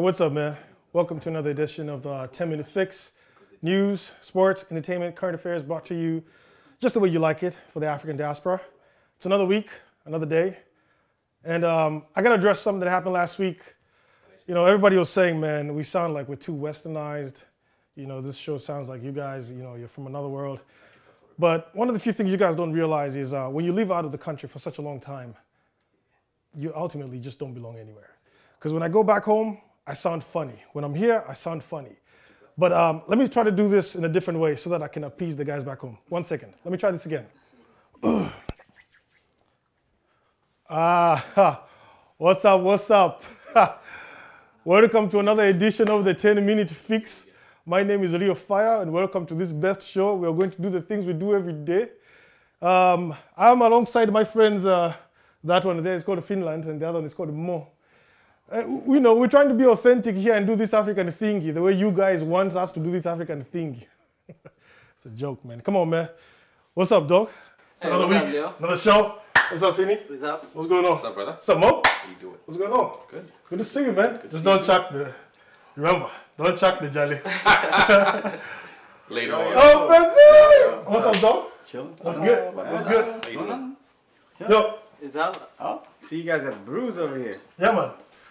what's up, man? Welcome to another edition of the 10-Minute Fix. News, sports, entertainment, current affairs brought to you just the way you like it for the African diaspora. It's another week, another day. And I got to address something that happened last week. You know, everybody was saying, man, we sound like we're too westernized. You know, this show sounds like you guys, you know, you're from another world. But one of the few things you guys don't realize is when you live out of the country for such a long time, you ultimately just don't belong anywhere. Because when I go back home, I sound funny. When I'm here, I sound funny. But let me try to do this in a different way so that I can appease the guys back home. 1 second. Let me try this again. What's up, what's up? Welcome to another edition of the 10-Minute Fix. My name is Reaspora, and welcome to this best show. We are going to do the things we do every day. I'm alongside my friends. That one there is called Finland, and the other one is called Mo. You know, we're trying to be authentic here and do this African thingy, the way you guys want us to do this African thingy. It's a joke, man. Come on, man. What's up, dog? It's hey, another week, another show. What's up, Finny? What's up? What's going on? What's up, brother? What's up, Mo? How you doing? What's going on? Good. Good to see you, man. Just don't chuck the... Remember, don't chuck the jelly. Later on. Oh, Francis! What's up, dog? Chilling. What's good? What's good? How you doing? Yo. Is up? Oh, see you guys have brews over here. Yeah, man.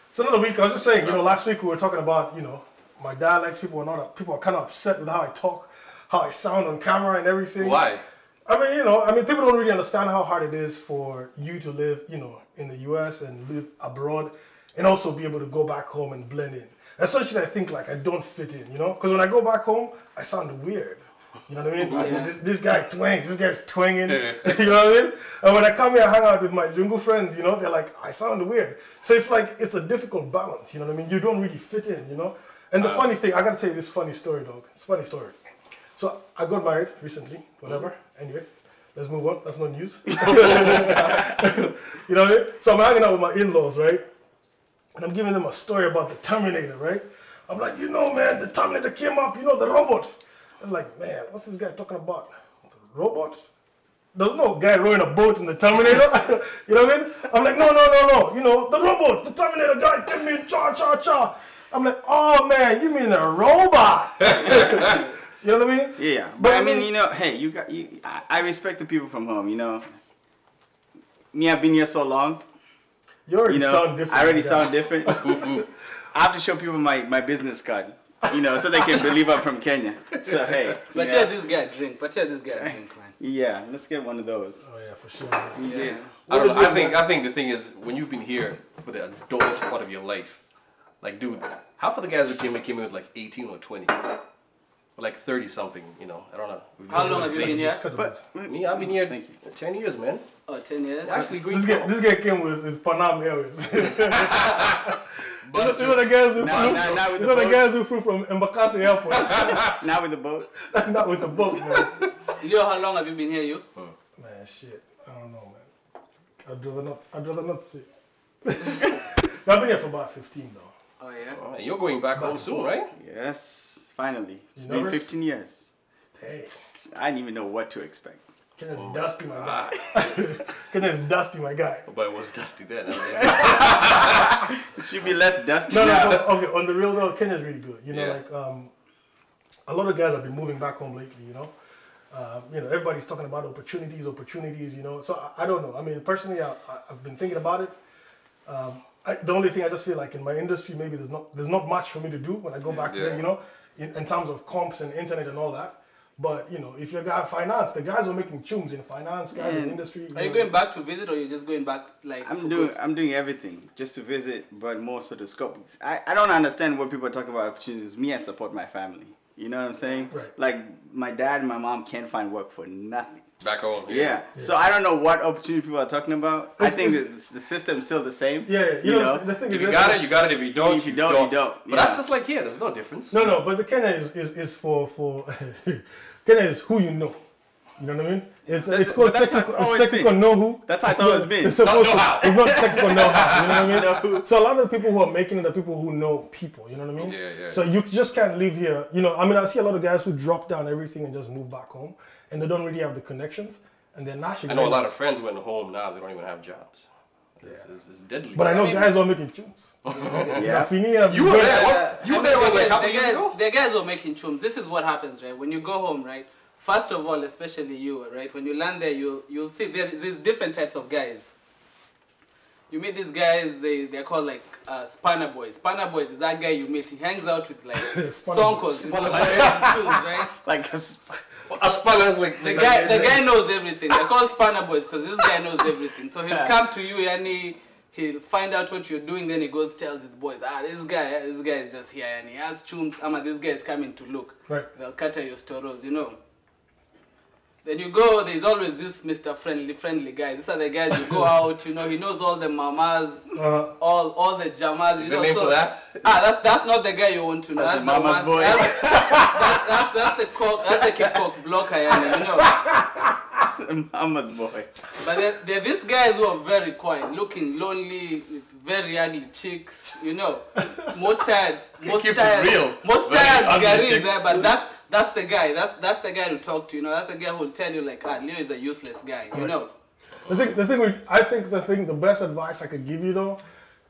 It's another week. I was just saying, you know, last week we were talking about, you know, my dialects. People are kind of upset with how I talk, how I sound on camera and everything. Why? I mean, you know, people don't really understand how hard it is for you to live, you know, in the U.S. and live abroad and also be able to go back home and blend in. Essentially, I think like I don't fit in, you know, because when I go back home, I sound weird. You know what I mean? Like, this guy twangs, this guy's twanging, you know what I mean? And when I come here, I hang out with my jungle friends, you know, they're like, I sound weird. So it's like, it's a difficult balance, you know what I mean? You don't really fit in, you know? And the funny thing, I gotta tell you this funny story, dog. It's a funny story. So I got married recently, whatever. Anyway, let's move on. That's no news. You know what I mean? So I'm hanging out with my in-laws, right? And I'm giving them a story about the Terminator, right? I'm like, you know, man, the Terminator came up, you know, the robot. I'm like, man, what's this guy talking about? The robots? There's no guy rowing a boat in the Terminator. You know what I mean? I'm like, no. You know, the robot, the Terminator guy came in, cha. I'm like, oh, man, you mean a robot? You know what I mean? Yeah, but I mean, you know, hey, I respect the people from home, you know. Me, I've been here so long. You already sound different. I already sound different. I have to show people my business card. You know, so they can believe I'm from Kenya. So hey. But yeah, this guy drink. Man. Yeah, let's get one of those. Oh yeah, for sure. Yeah. I don't know. I think the thing is, when you've been here for the adult part of your life, like, dude, half of the guys who came in with like 18 or 20, or like 30 something. You know, I don't know. How long have you been here? Me,Ve been here 10 years, man. Oh, 10 years. Actually, this guy came with Panam Airways. But these are the guys who flew from Embakasi Airport. Not with the boat. Not with the boat, man. You know how long have you been here, you? Man, shit. I don't know, man. I'd rather not say. I've been here for about 15, though. Oh, yeah? Oh, you're going back home soon, right? Yes, finally. It's been 15 years. Hey. I didn't even know what to expect. Kenya's dusty, my guy. Kenya's dusty, my guy. But it was dusty then. It should be less dusty now. now. Okay, on the real though, Kenya's really good. You know, like a lot of guys have been moving back home lately. You know, everybody's talking about opportunities. You know, so I don't know. I mean, personally, I've been thinking about it. The only thing I just feel like in my industry, maybe there's not much for me to do when I go back there. You know, in terms of comps and internet and all that. But, you know, if you're a guy in finance, the guys who are making tunes in finance, guys in the industry. Are you going back to visit or are you just going back like... I'm doing everything just to visit, but more so the scope. I don't understand what people are talking about opportunities. Me, I support my family. You know what I'm saying? Right. Like, my dad and my mom can't find work for nothing. Back home. Yeah. So I don't know what opportunity people are talking about. I think the system's still the same. Yeah. You know? The thing If is, you got it, you got it. If you don't, you don't. But that's just like here. There's no difference. No. But the Kenya is for Kenya is who you know. You know what I mean? It's called technical know-who. That's how it's always been. It's supposed to. It's not technical know-how. You know what I mean? So a lot of the people who are making it are people who know people. You know what I mean? Yeah. So you just can't live here. You know, I mean, I see a lot of guys who drop down everything and just move back home, and they don't really have the connections, and they're naturally. I know a lot of friends went home now. They don't even have jobs. It's deadly. But I know guys are making tunes. Yeah. You were there. You were there like a couple years ago? The guys were making chums. This is what happens, right? When you go home, right? First of all, especially you, right? When you land there, you'll see there's different types of guys. You meet these guys, they're called like spanner boys. Spanner boys is that guy you meet. He hangs out with like sonkos, right? Like a spanner's like The guy knows everything. They're called spanner boys because this guy knows everything. So he'll come to you and he'll find out what you're doing. Then he goes tells his boys, this guy is just here and he has chums. This guy is coming to look. Right. They'll cut your storos, you know. Then you go, there's always this Mr. Friendly guys. These are the guys you go out, you know, he knows all the mamas, all the jamas, you Is know. there a name for that? That's not the guy you want to know. That's the mama's boy. That's the cock, that's the kick cock blocker, you know. Mama's boy. But there are these guys who are very quiet, looking lonely, with very ugly chicks, you know. Most tired garis there, but that's the guy. That's the guy to talk to. You know, that's the guy who'll tell you like, Leo is a useless guy. You know. The best advice I could give you though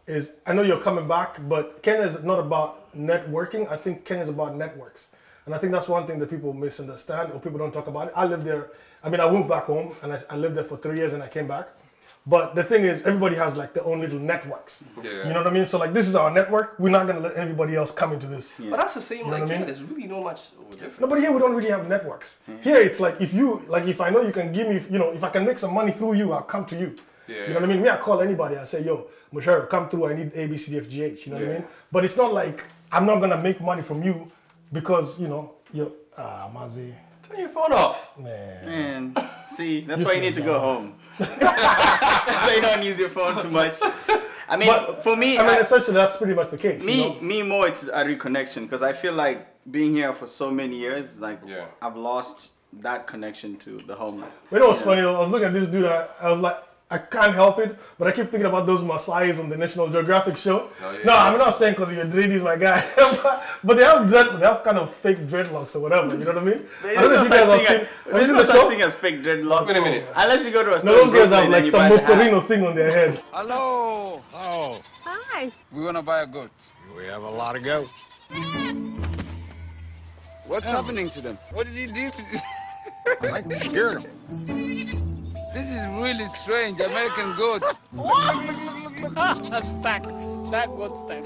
is, I know you're coming back, but Kenya is not about networking. I think Kenya is about networks, and I think that's one thing that people misunderstand or people don't talk about it. I lived there. I moved back home and I lived there for 3 years and I came back. But the thing is, everybody has like their own little networks. Yeah. You know what I mean? So like, this is our network. We're not gonna let everybody else come into this. Yeah. But that's the same. You know like, yeah, there's really no much difference. No, but here we don't really have networks. Yeah. Here it's like, if I know you can give me, you know, if I can make some money through you, I'll come to you. Yeah. You know what I mean? Me, I call anybody. I say, yo, Musharo, come through. I need A, B, C, D, F, G, H. You know what I mean? But it's not like I'm not gonna make money from you because you're Maasais. Turn your phone off. Man. See, that's why you need to go home. So you don't use your phone too much. I mean, but, for me, essentially that's pretty much the case. Me more, it's a reconnection because I feel like being here for so many years, like I've lost that connection to the homeland. You know what's funny? I was looking at this dude. I was like, I can't help it, but I keep thinking about those Maasais on the National Geographic show. Oh, yeah. No, I'm not saying because your dreadies, my guy, but they have kind of fake dreadlocks or whatever. You know what I mean? There's no such thing as fake dreadlocks. Wait a minute. Unless you go to a store. No, those guys have like some motorino thing on their head. Hello. Oh. Hi. We want to buy a goat. We have a lot of goats. What's happening to them? What did he do to them? I like to scare them. This is really strange. American goats. Stack. That goat stack.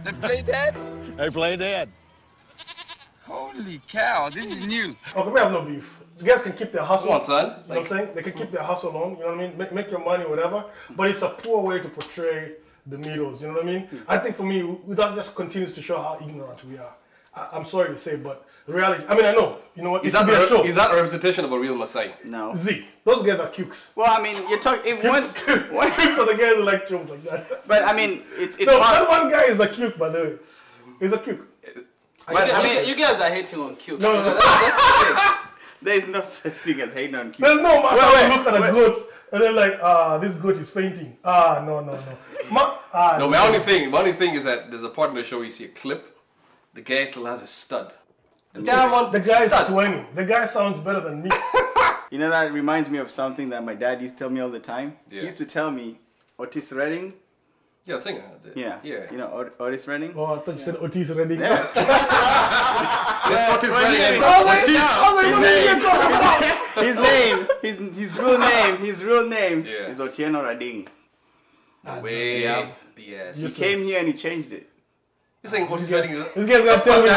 They play dead? They play dead. Holy cow, this is new. Okay, we have no beef. You guys can keep their hustle. Come on, son. You know what I'm saying? They can keep their hustle on, you know what I mean? Make your money, whatever. But it's a poor way to portray the Needles, you know what I mean? I think for me, that just continues to show how ignorant we are. I'm sorry to say, but the reality, I know, you know what? Is that a representation of a real Maasai? No. Those guys are cukes. Well, I mean, you're talking, Cukes are the guys who like chums like that. But I mean, it's no, hard. that one guy is a cuke, by the way. He's a cuke. But you guys are hating on cukes. No. That's the thing. There's no such thing as hating on cute. There's no Maasai look at a goat and they're like, this goat is fainting. No. My only thing is that there's a part in the show where you see a clip. The guy still has a stud. The guy is 20. The guy sounds better than me. You know, that reminds me of something that my dad used to tell me all the time. Yeah. He used to tell me, Otis Redding. Yeah, singer. Yeah. You know, Otis Redding? Oh, I thought you said Otis Redding. Yeah. Otis Redding. His real name is Otieno Redding. He came here and he changed it. You're saying Otis Redding is... This guy's gonna tell me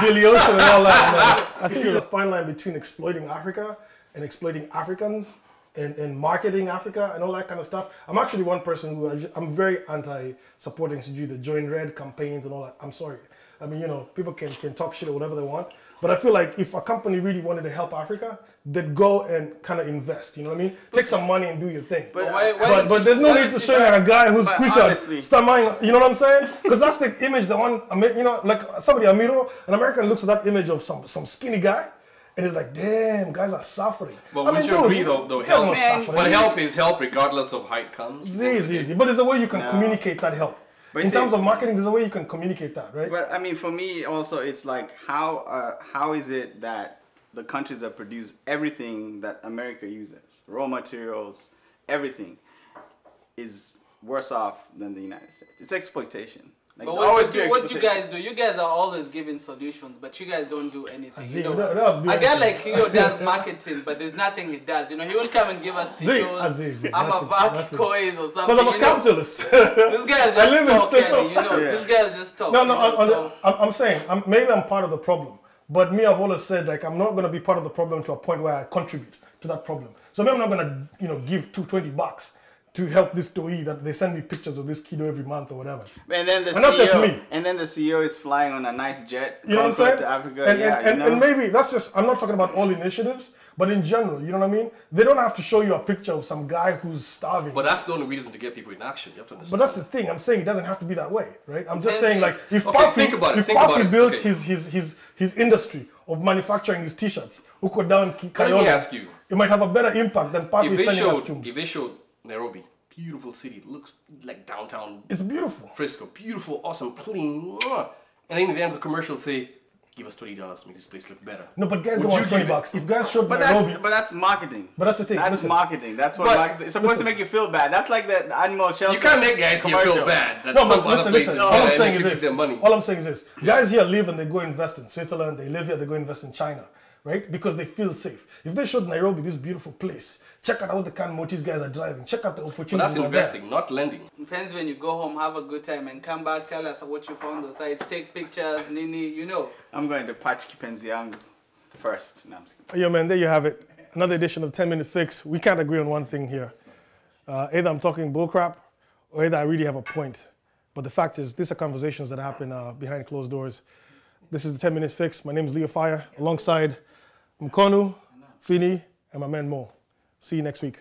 Billy Ocean and all that. I think there's a fine line between exploiting Africa and exploiting Africans and marketing Africa and all that kind of stuff. I'm actually one person who I'm very anti-supporting the Join Red campaigns and all that. I'm sorry. I mean, you know, people can talk shit or whatever they want. But I feel like if a company really wanted to help Africa, they'd go and kind of invest. You know what I mean? Take some money and do your thing. But there's no need to show like a guy who's cushion, stammering. You know what I'm saying? Because that's the image like somebody an American looks at that image of some skinny guy. And it's like, damn, guys are suffering. But wouldn't you agree, though, help, but help is help regardless of how it comes. Easy. But there's a way you can communicate that help. in terms of marketing, there's a way you can communicate that, right? But I mean, for me also, it's like how is it that the countries that produce everything that America uses, raw materials, everything, is worse off than the United States? It's exploitation. Like, but what you guys do, you guys are always giving solutions, but you guys don't do anything. You know, a guy like Cleo does marketing, but there's nothing he does. You know, he won't come and give us t-shirts, I'm a vac coins or something. Because I'm a capitalist. This guy just talk, you know. Yeah. This guy just talk. No, I'm saying, maybe I'm part of the problem. But me, I've always said, like, I'm not going to be part of the problem to a point where I contribute to that problem. So maybe I'm not going to, give $220 to help this doi that they send me pictures of this kiddo every month or whatever. And then the that's just me. And then the CEO is flying on a nice jet. You know what I'm saying? To Africa. And maybe that's just, I'm not talking about all initiatives, but in general, you know what I mean? They don't have to show you a picture of some guy who's starving. But that's the only reason to get people in action. You have to understand. But that's the thing. I'm saying it doesn't have to be that way, right? I'm just saying, like, if Puffy built his industry of manufacturing his t-shirts, Uko down Let me ask you. It might have a better impact than Puffy sending us tunes. If they showed Nairobi, beautiful city, looks like downtown. It's beautiful. Frisco, beautiful, awesome, clean. And then at the end of the commercial, say, give us $20 to make this place look better. No, but guys don't want $20. If guys showed Nairobi, but that's marketing. But that's the thing. That's marketing. That's what marketing. It's supposed to make you feel bad. That's like the animal shelter. You can't make guys here feel bad. No, but listen. All I'm saying is this. Yeah. Guys here live and they go invest in Switzerland. They live here, they go invest in China, right? Because they feel safe. If they showed Nairobi, this beautiful place, check out all the kind of motis guys are driving. Check out the opportunities. But that's investing, not lending. Depends when you go home, have a good time, and come back, tell us what you found on the sites, take pictures, Nini, you know. I'm going to patch kipenzi yangu first. No, yeah, man, there you have it. Another edition of 10-Minute Fix. We can't agree on one thing here. Either I'm talking bullcrap, or either I really have a point. But the fact is, these are conversations that happen behind closed doors. This is the 10-Minute Fix. My name is Leo Fire, alongside Mkonu, Fini, and my man Mo. See you next week.